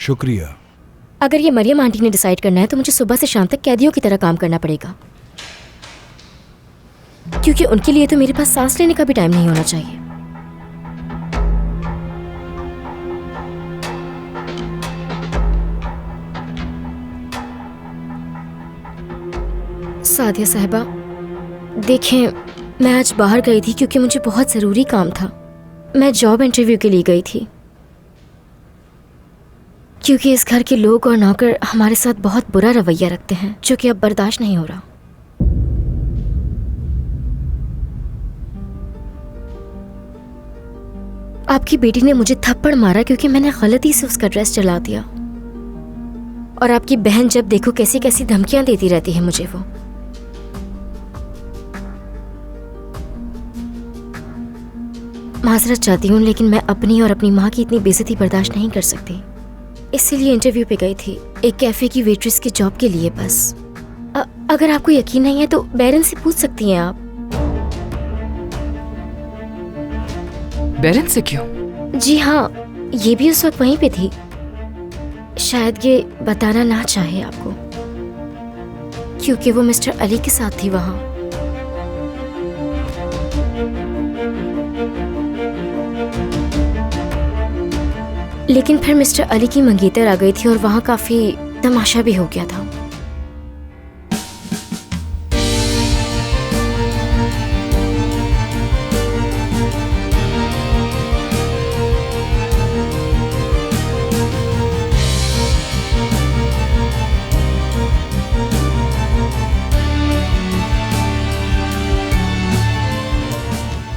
शुक्रिया। अगर ये मरियम आंटी ने डिसाइड करना है तो मुझे सुबह से शाम तक कैदियों की तरह काम करना पड़ेगा, क्योंकि उनके लिए तो मेरे पास सांस लेने का भी टाइम नहीं होना चाहिए। सादिया साहिबा, देखें, मैं आज बाहर गई थी क्योंकि मुझे बहुत ज़रूरी काम था। मैं जॉब इंटरव्यू के लिए गई थी, क्योंकि इस घर के लोग और नौकर हमारे साथ बहुत बुरा रवैया रखते हैं, जो कि अब बर्दाश्त नहीं हो रहा। आपकी बेटी ने मुझे थप्पड़ मारा क्योंकि मैंने गलती से उसका ड्रेस जला दिया, और आपकी बहन जब देखो कैसी कैसी धमकियां देती रहती है मुझे। वो माजरत चाहती हूँ, लेकिन मैं अपनी और अपनी माँ की इतनी बेइज्जती बर्दाश्त नहीं कर सकती, इसीलिए इंटरव्यू पे गई थी, एक कैफे की वेट्रेस की जॉब के लिए बस। अगर आपको यकीन नहीं है तो बैरन से पूछ सकती हैं आप। बैरन से क्यों? जी हाँ, ये भी उस वक्त वहीं पे थी। शायद ये बताना ना चाहे आपको, क्योंकि वो मिस्टर अली के साथ थी वहाँ। लेकिन फिर मिस्टर अली की मंगेतर आ गई थी और वहाँ काफी तमाशा भी हो गया था।